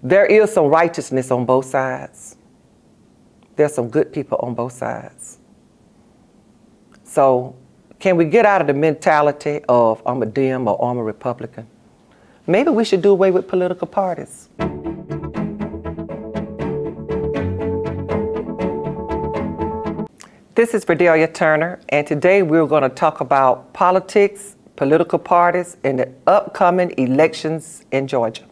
There is some righteousness on both sides. There's some good people on both sides. So can we get out of the mentality of I'm a Dem or I'm a Republican? Maybe we should do away with political parties. This is Verdaillia Turner, and today we're going to talk about politics, political parties, and the upcoming elections in Georgia.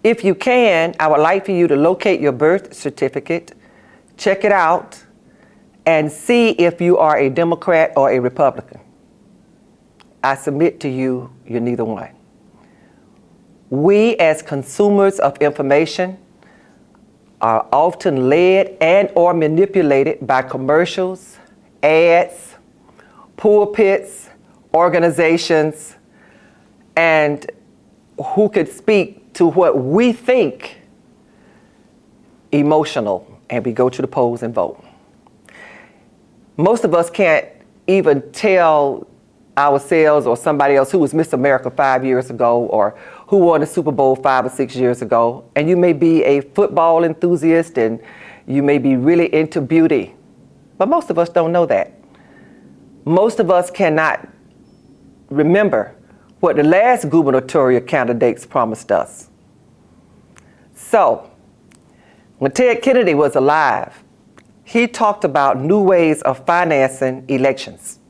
If you can, I would like for you to locate your birth certificate, check it out, and see if you are a Democrat or a Republican. I submit to you, you're neither one. We as consumers of information are often led and or manipulated by commercials, ads, pulpits, organizations, and who could speak to what we think emotional, and we go to the polls and vote. Most of us can't even tell ourselves or somebody else who was Miss America 5 years ago or who won the Super Bowl 5 or 6 years ago. And you may be a football enthusiast and you may be really into beauty, but most of us don't know that. Most of us cannot remember what the last gubernatorial candidates promised us. So, when Ted Kennedy was alive, he talked about new ways of financing elections.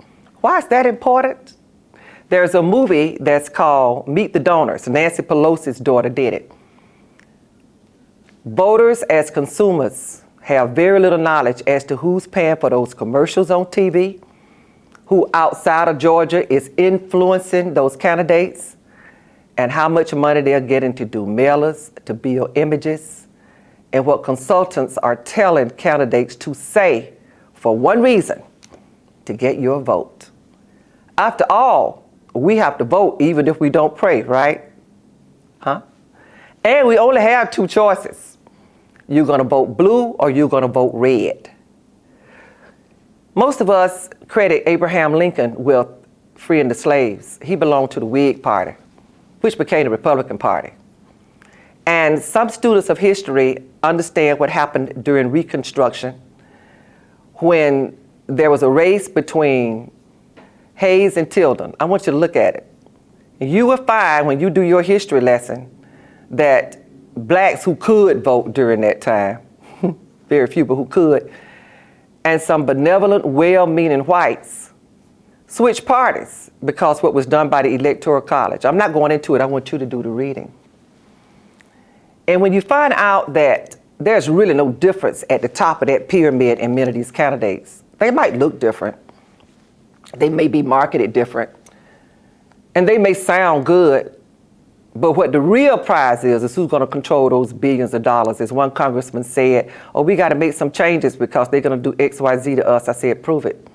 Why is that important? There's a movie that's called Meet the Donors. Nancy Pelosi's daughter did it. Voters as consumers have very little knowledge as to who's paying for those commercials on TV, who outside of Georgia is influencing those candidates, and how much money they're getting to do mailers, to build images, and what consultants are telling candidates to say for one reason: to get your vote. After all, we have to vote even if we don't pray, right? And we only have two choices. You're gonna vote blue or you're gonna vote red. Most of us credit Abraham Lincoln with freeing the slaves. He belonged to the Whig Party, which became the Republican Party. And some students of history understand what happened during Reconstruction when there was a race between Hayes and Tilden. I want you to look at it. You will find when you do your history lesson that blacks who could vote during that time, very few but who could, and some benevolent, well-meaning whites switched parties because what was done by the Electoral College. I'm not going into it, I want you to do the reading. And when you find out that there's really no difference at the top of that pyramid in many of these candidates, they might look different, they may be marketed different, and they may sound good, but what the real prize is who's going to control those billions of dollars. As one congressman said, oh, we got to make some changes because they're going to do X, Y, Z to us. I said, prove it.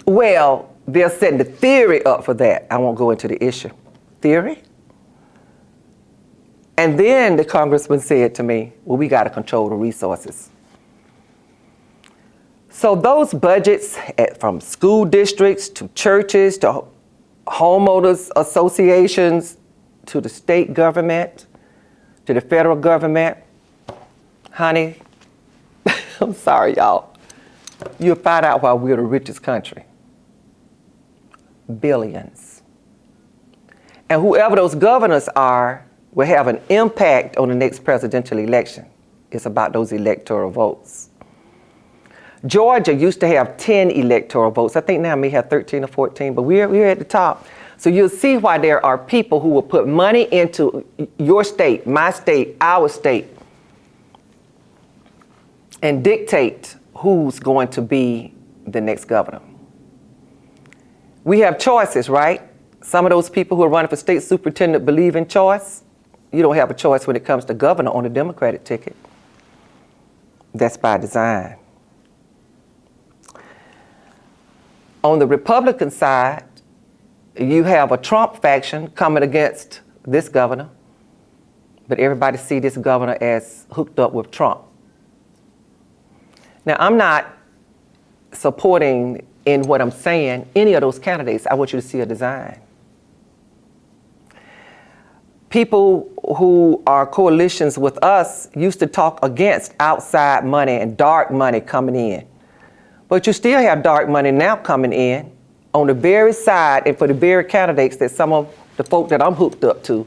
Well, they're setting the theory up for that. I won't go into the issue. Theory? And then the congressman said to me, well, we got to control the resources. So those budgets from school districts to churches to homeowners associations to the state government to the federal government, honey, I'm sorry, y'all. You'll find out why we're the richest country. Billions. And whoever those governors are will have an impact on the next presidential election. It's about those electoral votes. Georgia used to have 10 electoral votes. I think now it may have 13 or 14, but we're at the top. So you'll see why there are people who will put money into your state, my state, our state, and dictate who's going to be the next governor. We have choices, right? Some of those people who are running for state superintendent believe in choice. You don't have a choice when it comes to governor on the Democratic ticket. That's by design. On the Republican side, you have a Trump faction coming against this governor, but everybody see this governor as hooked up with Trump. Now, I'm not supporting in what I'm saying any of those candidates. I want you to see a design. People who are coalitions with us used to talk against outside money and dark money coming in. But you still have dark money now coming in on the very side and for the very candidates that some of the folk that I'm hooked up to,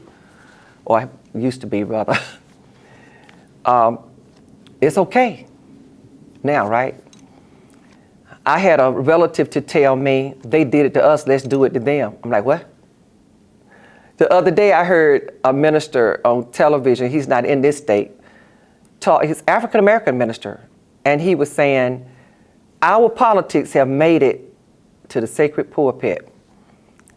or I used to be rather, it's okay now, right? I had a relative to tell me, they did it to us, let's do it to them. I'm like, what? The other day I heard a minister on television, he's not in this state, he's African-American minister, and he was saying, our politics have made it to the sacred pulpit.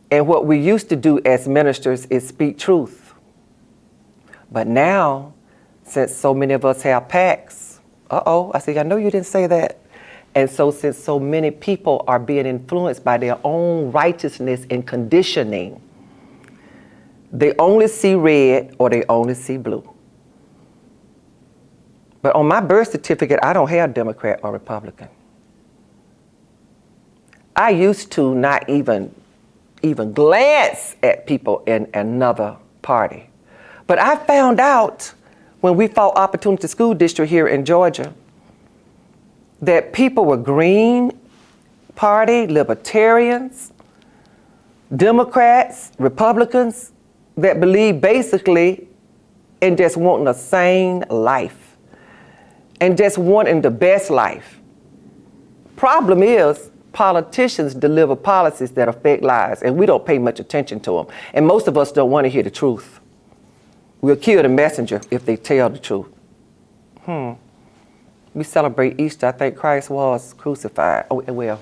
And what we used to do as ministers is speak truth. But now, since so many of us have PACs, I said, I know you didn't say that. And so since so many people are being influenced by their own righteousness and conditioning, they only see red or they only see blue. But on my birth certificate, I don't have Democrat or Republican. I used to not even glance at people in another party. But I found out when we fought Opportunity School District here in Georgia that people were Green Party, Libertarians, Democrats, Republicans that believe basically in just wanting a sane life and just wanting the best life. Problem is, politicians deliver policies that affect lives, and we don't pay much attention to them. And most of us don't want to hear the truth. We'll kill the messenger if they tell the truth. We celebrate Easter. I think Christ was crucified. Oh, well.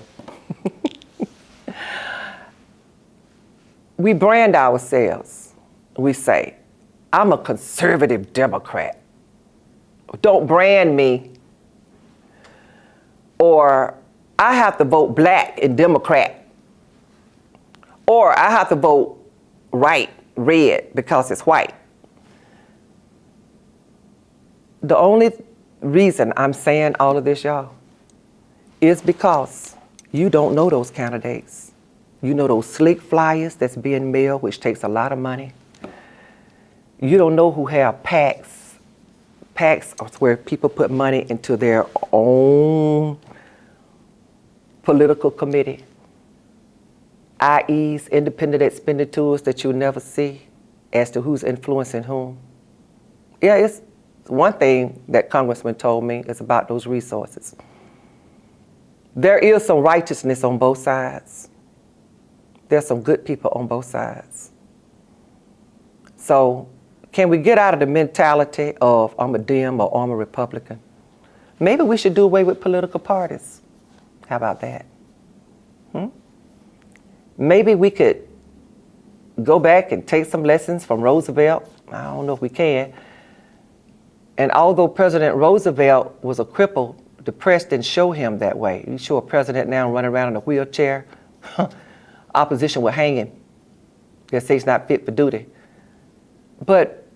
We brand ourselves. We say, I'm a conservative Democrat. Don't brand me. Or I have to vote black and Democrat. Or I have to vote red, because it's white. The only reason I'm saying all of this, y'all, is because you don't know those candidates. You know those slick flyers that's being mailed, which takes a lot of money. You don't know who have PACs. PACs are where people put money into their own political committee. IEs, independent expenditures that you'll never see as to who's influencing whom. Yeah, it's one thing that Congressman told me is about those resources. There is some righteousness on both sides. There's some good people on both sides. So can we get out of the mentality of I'm a Dem or I'm a Republican? Maybe we should do away with political parties. How about that? Maybe we could go back and take some lessons from Roosevelt. I don't know if we can. And although President Roosevelt was a cripple, the press didn't show him that way. You show a president now running around in a wheelchair, opposition will hang him. They'll say he's not fit for duty. But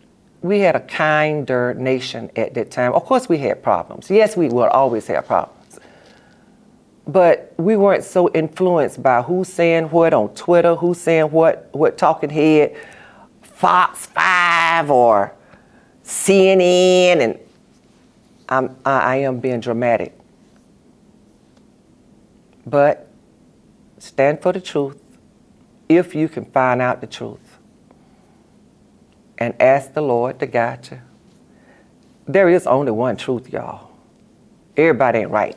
we had a kinder nation at that time. Of course we had problems. Yes, we will always have problems. But we weren't so influenced by who's saying what on Twitter, who's saying what talking head, Fox 5 or CNN, and I am being dramatic. But stand for the truth if you can find out the truth. And ask the Lord to guide you. There is only one truth, y'all. Everybody ain't right.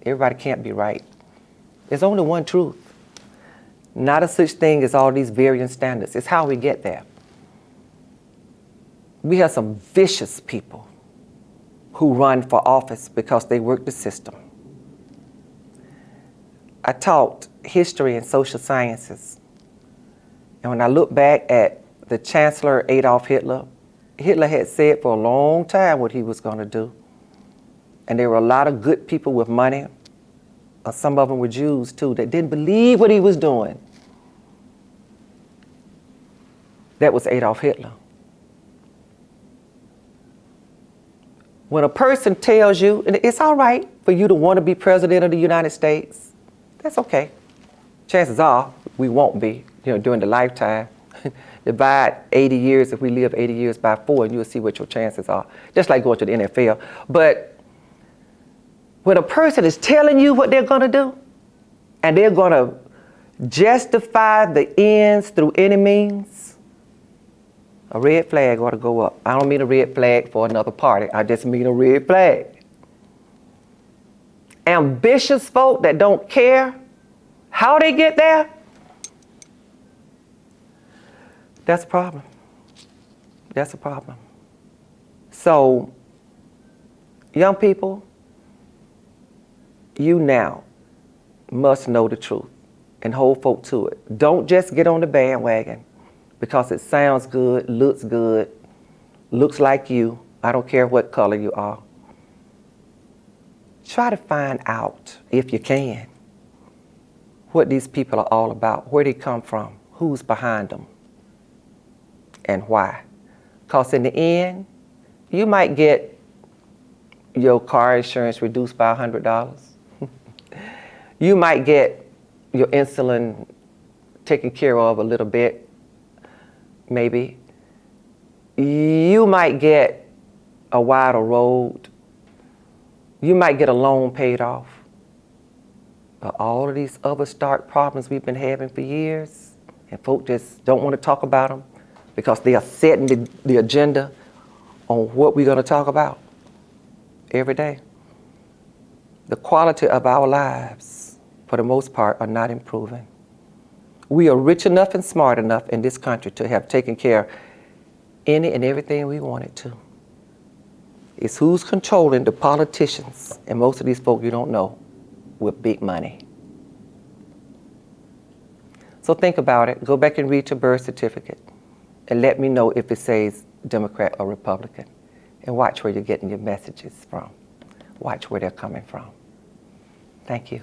Everybody can't be right. There's only one truth. Not a such thing as all these varying standards. It's how we get there. We have some vicious people who run for office because they work the system. I taught history and social sciences. And when I look back at the Chancellor Adolf Hitler, Hitler had said for a long time what he was going to do. And there were a lot of good people with money, some of them were Jews too, that didn't believe what he was doing. That was Adolf Hitler. When a person tells you, and it's all right for you to want to be president of the United States, that's okay. Chances are we won't be, during the lifetime. Divide 80 years, if we live 80 years by 4, and you'll see what your chances are. Just like going to the NFL. But when a person is telling you what they're going to do, and they're going to justify the ends through any means, a red flag ought to go up. I don't mean a red flag for another party. I just mean a red flag. Ambitious folk that don't care how they get there, that's a problem. That's a problem. So, young people, you now must know the truth and hold folk to it. Don't just get on the bandwagon because it sounds good, looks like you. I don't care what color you are. Try to find out, if you can, what these people are all about, where they come from, who's behind them, and why. Because in the end, you might get your car insurance reduced by $100. You might get your insulin taken care of a little bit, maybe. You might get a wider road. You might get a loan paid off. But all of these other stark problems we've been having for years, and folk just don't want to talk about them because they are setting the agenda on what we're going to talk about every day. The quality of our lives, for the most part, are not improving. We are rich enough and smart enough in this country to have taken care of any and everything we wanted to. It's who's controlling the politicians, and most of these folk you don't know, with big money. So think about it. Go back and read your birth certificate and let me know if it says Democrat or Republican. And watch where you're getting your messages from. Watch where they're coming from. Thank you.